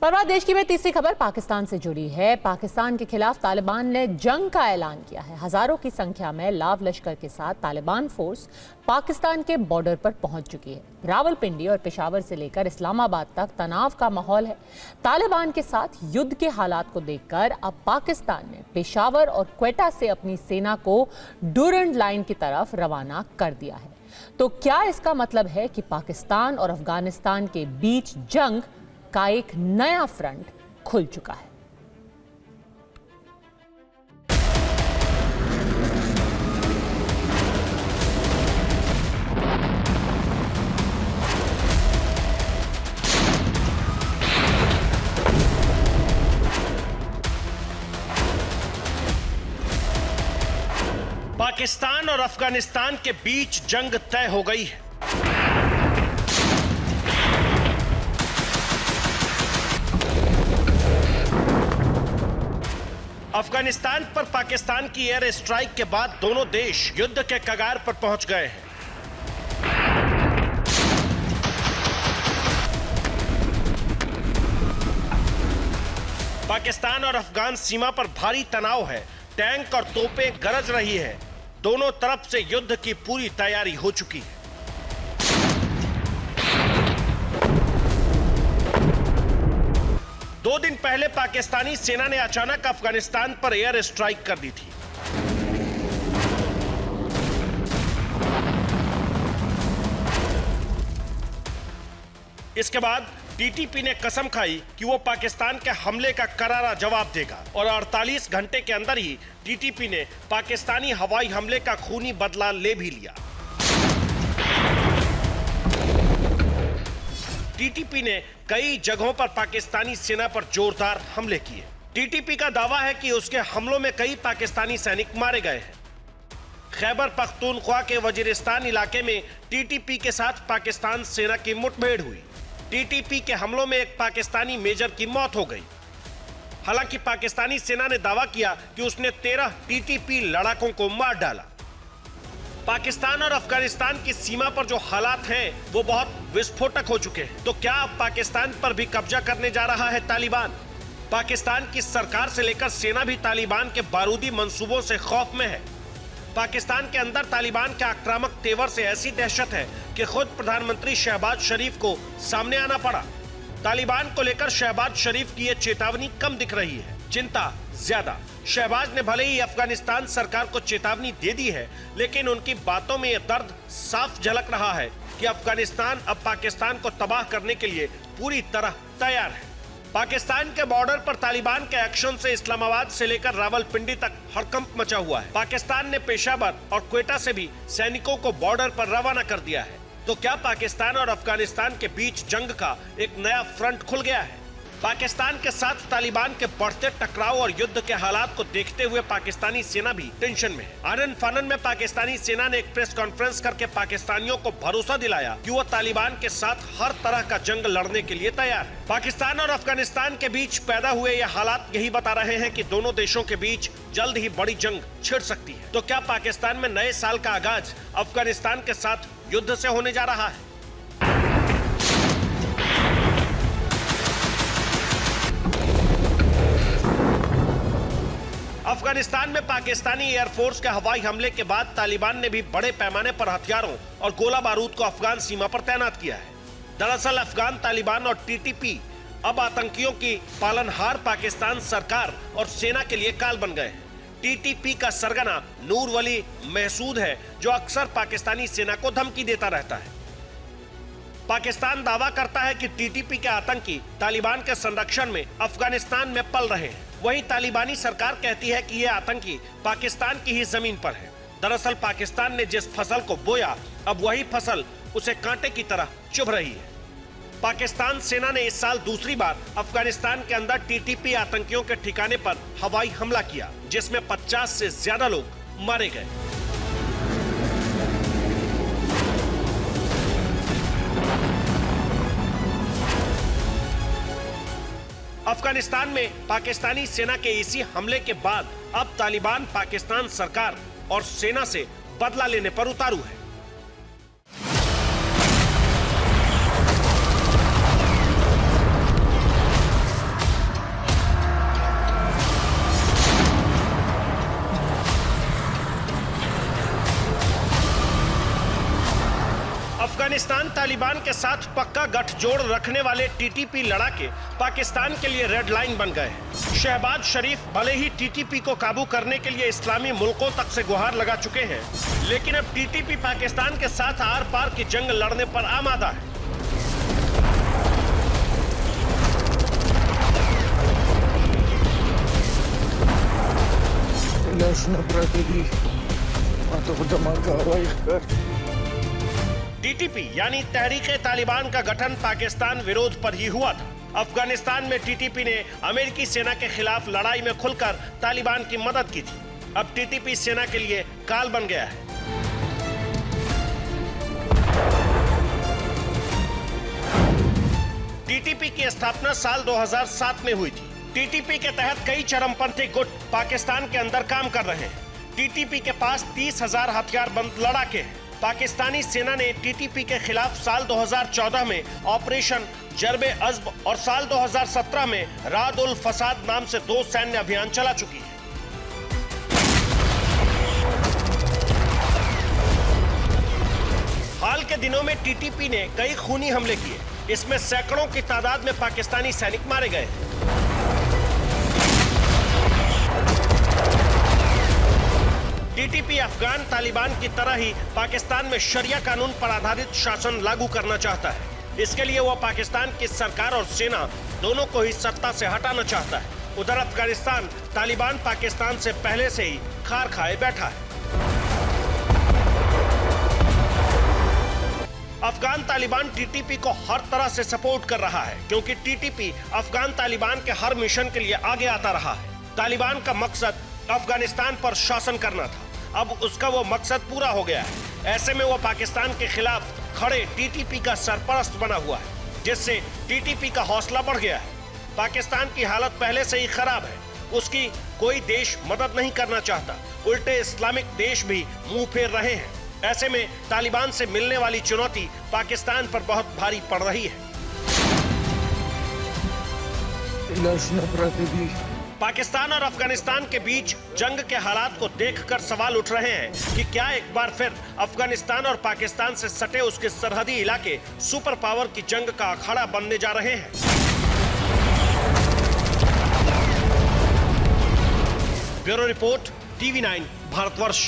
परवाह देश की में तीसरी खबर पाकिस्तान से जुड़ी है। पाकिस्तान के खिलाफ तालिबान ने जंग का ऐलान किया है। हजारों की संख्या में लाव लश्कर के साथ तालिबान फोर्स पाकिस्तान के बॉर्डर पर पहुंच चुकी है। रावलपिंडी और पेशावर से लेकर इस्लामाबाद तक तनाव का माहौल है। तालिबान के साथ युद्ध के हालात को देखकर अब पाकिस्तान ने पेशावर और क्वेटा से अपनी सेना को डूरंड लाइन की तरफ रवाना कर दिया है। तो क्या इसका मतलब है कि पाकिस्तान और अफगानिस्तान के बीच जंग का एक नया फ्रंट खुल चुका है? पाकिस्तान और अफगानिस्तान के बीच जंग तय हो गई है। अफगानिस्तान पर पाकिस्तान की एयर स्ट्राइक के बाद दोनों देश युद्ध के कगार पर पहुंच गए हैं। पाकिस्तान और अफगान सीमा पर भारी तनाव है। टैंक और तोपें गरज रही है। दोनों तरफ से युद्ध की पूरी तैयारी हो चुकी है। दो दिन पहले पाकिस्तानी सेना ने अचानक अफगानिस्तान पर एयर स्ट्राइक कर दी थी। इसके बाद टीटीपी ने कसम खाई कि वो पाकिस्तान के हमले का करारा जवाब देगा और 48 घंटे के अंदर ही टीटीपी ने पाकिस्तानी हवाई हमले का खूनी बदला ले भी लिया। टीटीपी ने कई जगहों पर पाकिस्तानी सेना पर जोरदार हमले किए। टीटीपी का दावा है कि उसके हमलों में कई पाकिस्तानी सैनिक मारे गए हैं। खैबर पख्तूनख्वा के वजीरिस्तान इलाके में टीटीपी के साथ पाकिस्तान सेना की मुठभेड़ हुई। टीटीपी के हमलों में एक पाकिस्तानी मेजर की मौत हो गई। हालांकि पाकिस्तानी सेना ने दावा किया कि उसने 13 टीटीपी लड़ाकों को मार डाला। पाकिस्तान और अफगानिस्तान की सीमा पर जो हालात हैं वो बहुत विस्फोटक हो चुके हैं। तो क्या अब पाकिस्तान पर भी कब्जा करने जा रहा है तालिबान? पाकिस्तान की सरकार से लेकर सेना भी तालिबान के बारूदी मंसूबों से खौफ में है। पाकिस्तान के अंदर तालिबान के आक्रामक तेवर से ऐसी दहशत है कि खुद प्रधानमंत्री शहबाज शरीफ को सामने आना पड़ा। तालिबान को लेकर शहबाज शरीफ की ये चेतावनी कम दिख रही है, चिंता ज्यादा। शहबाज ने भले ही अफगानिस्तान सरकार को चेतावनी दे दी है, लेकिन उनकी बातों में यह दर्द साफ झलक रहा है कि अफगानिस्तान अब पाकिस्तान को तबाह करने के लिए पूरी तरह तैयार है। पाकिस्तान के बॉर्डर पर तालिबान के एक्शन से इस्लामाबाद से लेकर रावलपिंडी तक हड़कंप मचा हुआ है। पाकिस्तान ने पेशावर और क्वेटा से भी सैनिकों को बॉर्डर पर रवाना कर दिया है। तो क्या पाकिस्तान और अफगानिस्तान के बीच जंग का एक नया फ्रंट खुल गया है? पाकिस्तान के साथ तालिबान के बढ़ते टकराव और युद्ध के हालात को देखते हुए पाकिस्तानी सेना भी टेंशन में है। आनन फानन में पाकिस्तानी सेना ने एक प्रेस कॉन्फ्रेंस करके पाकिस्तानियों को भरोसा दिलाया कि वो तालिबान के साथ हर तरह का जंग लड़ने के लिए तैयार है। पाकिस्तान और अफगानिस्तान के बीच पैदा हुए ये हालात यही बता रहे हैं कि दोनों देशों के बीच जल्द ही बड़ी जंग छिड़ सकती है। तो क्या पाकिस्तान में नए साल का आगाज अफगानिस्तान के साथ युद्ध से होने जा रहा है? अफगानिस्तान में पाकिस्तानी एयरफोर्स के हवाई हमले के बाद तालिबान ने भी बड़े पैमाने पर हथियारों और गोला बारूद को अफगान सीमा पर तैनात किया है। दरअसल अफगान तालिबान और टीटीपी अब आतंकियों की पालनहार पाकिस्तान सरकार और सेना के लिए काल बन गए हैं। टीटीपी का सरगना नूर वली महसूद है, जो अक्सर पाकिस्तानी सेना को धमकी देता रहता है। पाकिस्तान दावा करता है कि टीटीपी के आतंकी तालिबान के संरक्षण में अफगानिस्तान में पल रहे हैं। वहीं तालिबानी सरकार कहती है कि ये आतंकी पाकिस्तान की ही जमीन पर है। दरअसल पाकिस्तान ने जिस फसल को बोया, अब वही फसल उसे कांटे की तरह चुभ रही है। पाकिस्तान सेना ने इस साल दूसरी बार अफगानिस्तान के अंदर टीटीपी आतंकियों के ठिकाने पर हवाई हमला किया, जिसमें 50 से ज्यादा लोग मारे गए। अफगानिस्तान में पाकिस्तानी सेना के इसी हमले के बाद अब तालिबान पाकिस्तान सरकार और सेना से बदला लेने पर उतारू है। अफगानिस्तान तालिबान के साथ पक्का गठजोड़ रखने वाले टीटीपी लड़ाके पाकिस्तान के लिए रेड लाइन बन गए। शहबाज शरीफ भले ही टीटीपी को काबू करने के लिए इस्लामी मुल्कों तक से गुहार लगा चुके हैं, लेकिन अब टीटीपी पाकिस्तान के साथ आर पार की जंग लड़ने पर आमादा है। टीटीपी यानी तहरीक तालिबान का गठन पाकिस्तान विरोध पर ही हुआ था। अफगानिस्तान में टीटीपी ने अमेरिकी सेना के खिलाफ लड़ाई में खुलकर तालिबान की मदद की थी। अब टीटीपी सेना के लिए काल बन गया है। टीटीपी की स्थापना साल 2007 में हुई थी। टीटीपी के तहत कई चरमपंथी गुट पाकिस्तान के अंदर काम कर रहे हैं। टीटीपी के पास 30,000 हथियारबंद लड़ाके हैं। पाकिस्तानी सेना ने टीटीपी के खिलाफ साल 2014 में ऑपरेशन जर्बे अज़्ब और साल 2017 में राद उल फसाद नाम से 2 सैन्य अभियान चला चुकी है। हाल के दिनों में टीटीपी ने कई खूनी हमले किए। इसमें सैकड़ों की तादाद में पाकिस्तानी सैनिक मारे गए। टीटीपी अफगान तालिबान की तरह ही पाकिस्तान में शरिया कानून पर आधारित शासन लागू करना चाहता है। इसके लिए वह पाकिस्तान की सरकार और सेना दोनों को ही सत्ता से हटाना चाहता है। उधर अफगानिस्तान तालिबान पाकिस्तान से पहले से ही खार खाए बैठा है। अफगान तालिबान टीटीपी को हर तरह से सपोर्ट कर रहा है, क्योंकि टीटीपी अफगान तालिबान के हर मिशन के लिए आगे आता रहा है। तालिबान का मकसद अफगानिस्तान पर शासन करना था। अब उसका वो मकसद पूरा हो गया है। ऐसे में वो पाकिस्तान के खिलाफ खड़े टीटीपी का सरपरस्त बना हुआ है, जिससे टीटीपी का हौसला बढ़ गया है। पाकिस्तान की हालत पहले से ही खराब है। उसकी कोई देश मदद नहीं करना चाहता। उल्टे इस्लामिक देश भी मुंह फेर रहे हैं। ऐसे में तालिबान से मिलने वाली चुनौती पाकिस्तान पर बहुत भारी पड़ रही है। पाकिस्तान और अफगानिस्तान के बीच जंग के हालात को देखकर सवाल उठ रहे हैं कि क्या एक बार फिर अफगानिस्तान और पाकिस्तान से सटे उसके सरहदी इलाके सुपर पावर की जंग का अखाड़ा बनने जा रहे हैं। Bureau report, TV9 Bharatvarsh.